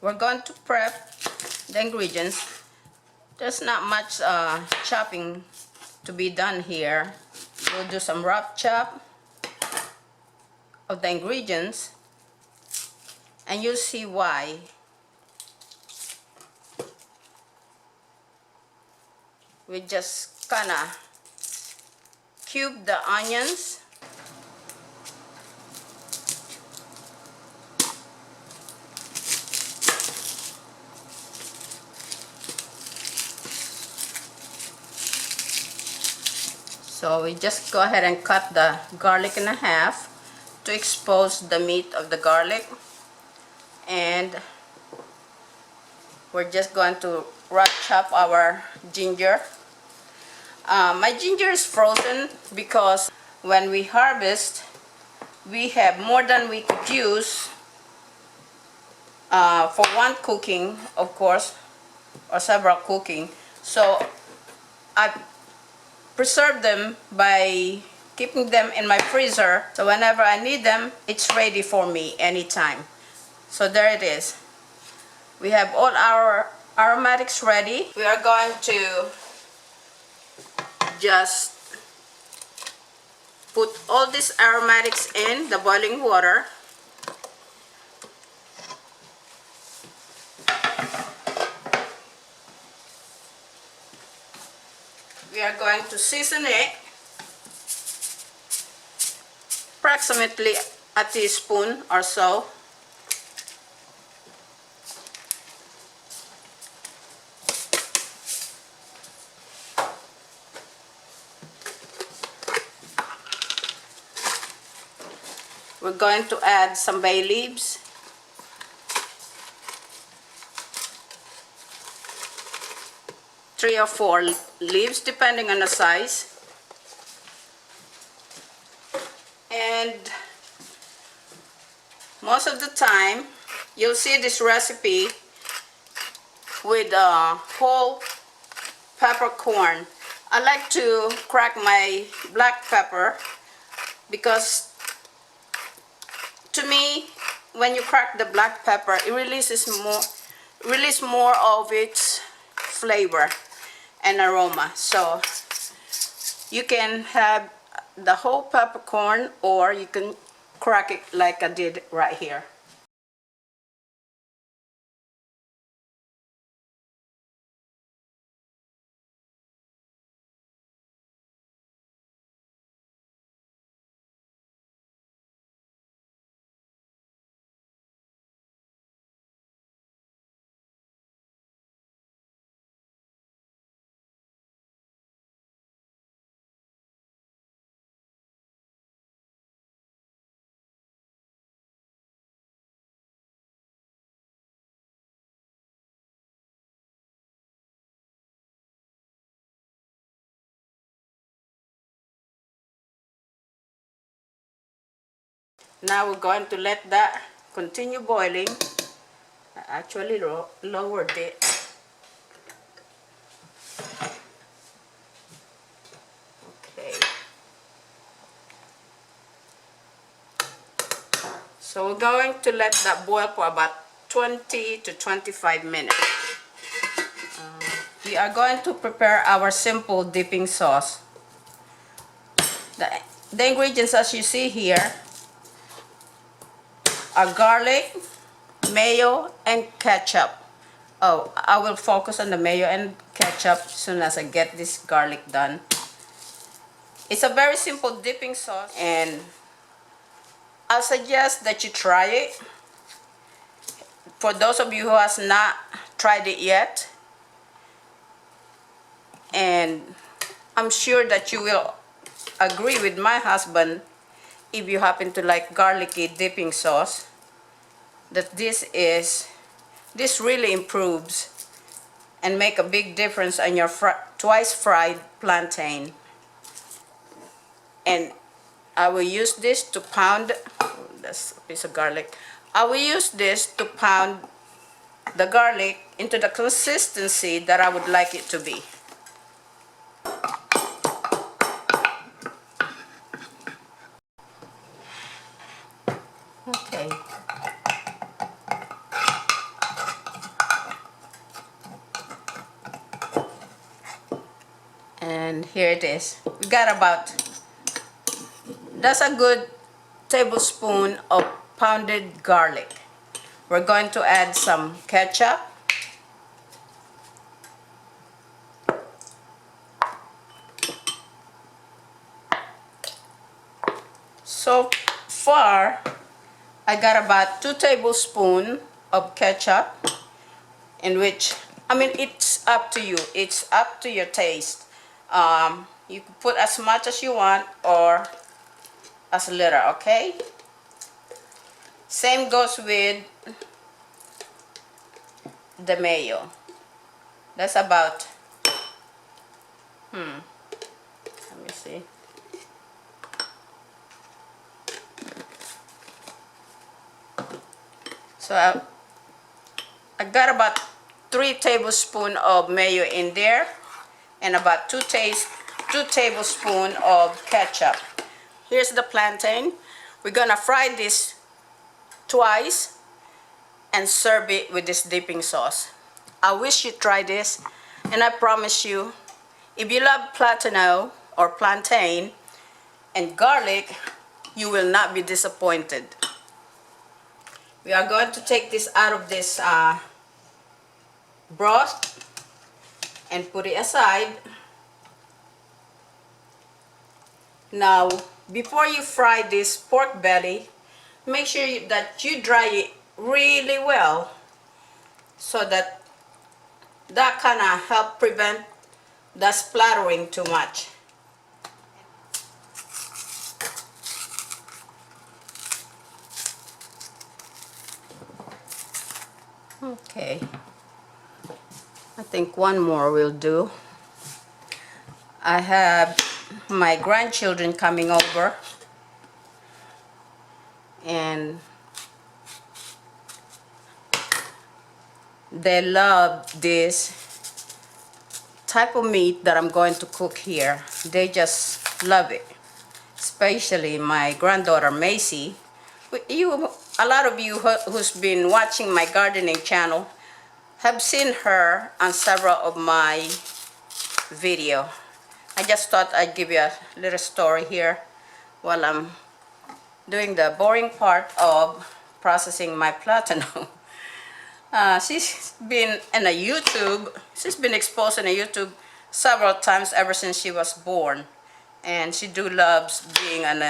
we're going to prep the ingredients. There's not much chopping to be done here. We'll do some rough chop of the ingredients, and you'll see why. We just kind of cube the onions. So we just go ahead and cut the garlic in half to expose the meat of the garlic, and we're just going to rough chop our ginger. My ginger is frozen because when we harvest, we have more than we could use for one cooking, of course, or several cooking. So I preserve them by keeping them in my freezer, so whenever I need them, it's ready for me anytime. So there it is. We have all our aromatics ready. We are going to just put all these aromatics in the boiling water. We are going to season it, approximately a teaspoon or so. We're going to add some bay leaves. Three or four leaves depending on the size. And most of the time you'll see this recipe with whole peppercorn. I like to crack my black pepper because to me, when you crack the black pepper, it releases more of its flavor and aroma. So you can have the whole peppercorn, or you can crack it like I did right here. Now we're going to let that continue boiling. I actually lowered it. Okay. So we're going to let that boil for about 20 to 25 minutes. We are going to prepare our simple dipping sauce. The ingredients, as you see here, are garlic, mayo, and ketchup. Oh, I will focus on the mayo and ketchup as soon as I get this garlic done. It's a very simple dipping sauce, and I suggest that you try it. For those of you who has not tried it yet, and I'm sure that you will agree with my husband, if you happen to like garlicky dipping sauce, that this really improves and make a big difference on your twice fried plantain. And I will use this to pound, that's a piece of garlic. I will use this to pound the garlic into the consistency that I would like it to be. Okay. here it is. We got about, that's a good tablespoon of pounded garlic. We're going to add some ketchup. So far, I got about 2 tablespoons of ketchup, in which, I mean, it's up to you. It's up to your taste. You can put as much as you want or as little, okay? Same goes with the mayo. That's about, let me see. So I got about 3 tablespoons of mayo in there and about 2 tablespoons of ketchup. Here's the plantain. We're gonna fry this twice and serve it with this dipping sauce. I wish you try this, and I promise you, if you love Platano or plantain and garlic, you will not be disappointed. We are going to take this out of this broth and put it aside. Now, before you fry this pork belly, make sure that you dry it really well, so that kind of help prevent the splattering too much. Okay, I think one more will do. I have my grandchildren coming over, and they love this type of meat that I'm going to cook here. They just love it, especially my granddaughter Macy. A lot of you who's been watching my gardening channel have seen her on several of my video. I just thought I'd give you a little story here while I'm doing the boring part of processing my Platano. She's been in a YouTube, she's been exposed in a YouTube several times ever since she was born, and she loves being on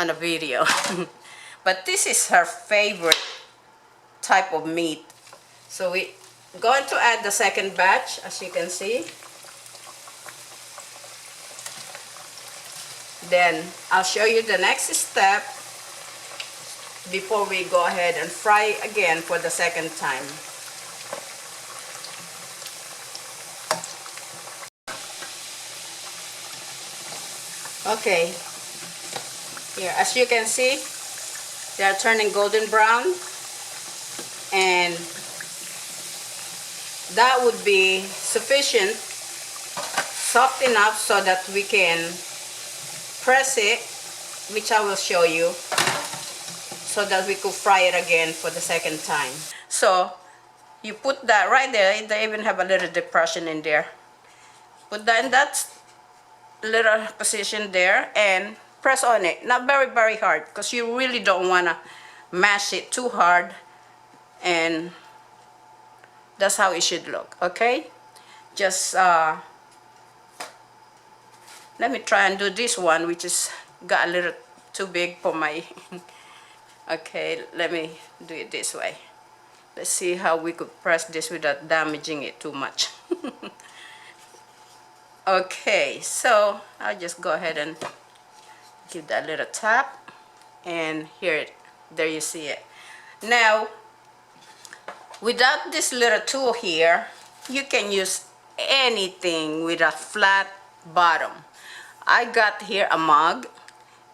a video. But this is her favorite type of meat. So we're going to add the second batch, as you can see. Then I'll show you the next step before we go ahead and fry again for the second time. Okay, here, as you can see, they are turning golden brown, and that would be sufficient, soft enough so that we can press it, which I will show you, so that we could fry it again for the second time. So you put that right there. They even have a little depression in there. Put that in that little position there and press on it. Not very hard, because you really don't want to mash it too hard, and that's how it should look. Okay, just let me try and do this one, which is got a little too big for my okay, let me do it this way. Let's see how we could press this without damaging it too much. Okay, so I'll just go ahead and give that little tap, and there you see it. Now, without this little tool here, you can use anything with a flat bottom. I got here a mug,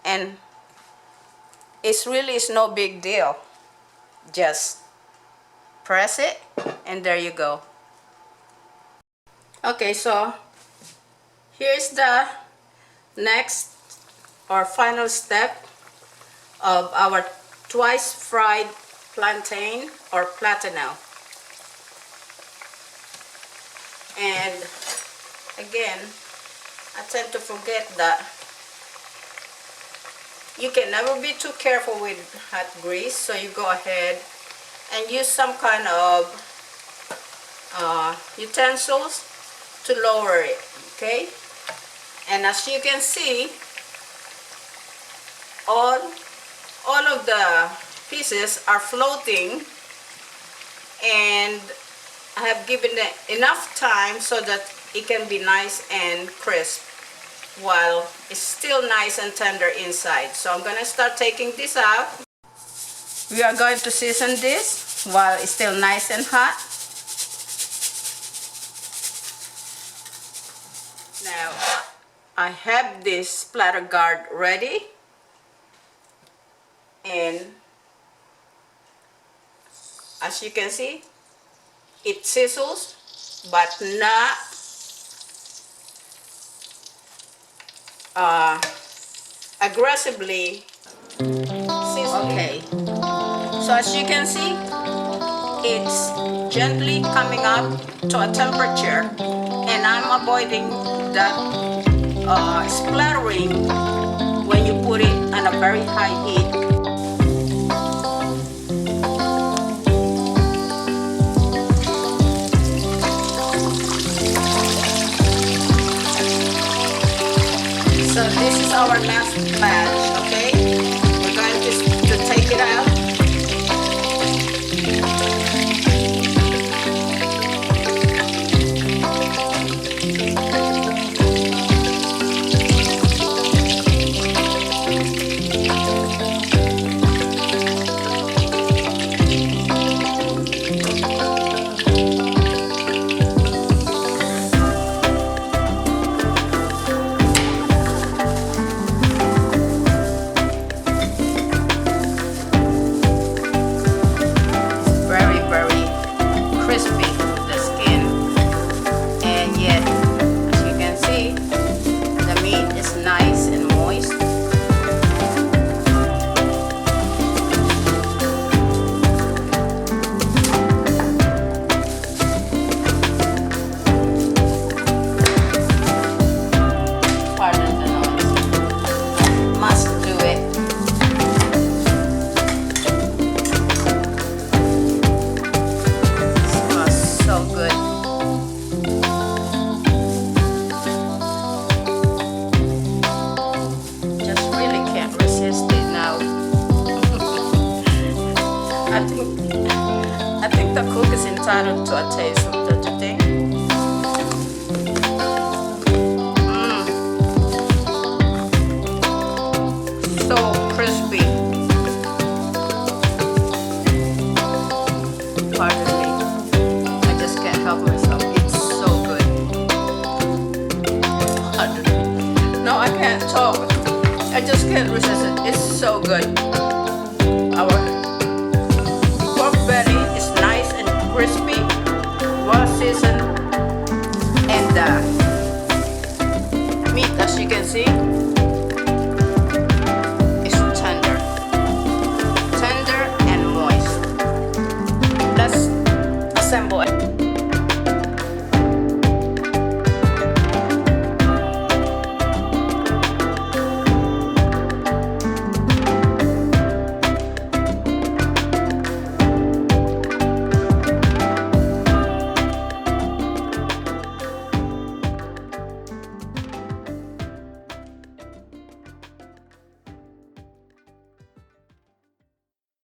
and it's no big deal. Just press it, and there you go. Okay, so here's the next or final step of our twice fried plantain or Platano. And again, I tend to forget that you can never be too careful with hot grease, so you go ahead and use some kind of utensils to lower it, okay? And as you can see, all of the pieces are floating, and I have given it enough time so that it can be nice and crisp while it's still nice and tender inside. So I'm going to start taking this out. We are going to season this while it's still nice and hot. Now I have this splatter guard ready, and as you can see, it sizzles but not aggressively sizzling. Okay, so as you can see, it's gently coming up to a temperature, and I'm avoiding that splattering when you put it on a very high heat. So this is our last batch, okay? We're going to take it out. I think the cook is entitled to a taste of the thing. So crispy. Pardon me. I just can't help myself. It's so good. Pardon me. No, I can't talk. I just can't resist it. It's so good. Our pork belly is nice and crispy, well seasoned, and the meat, as you can see,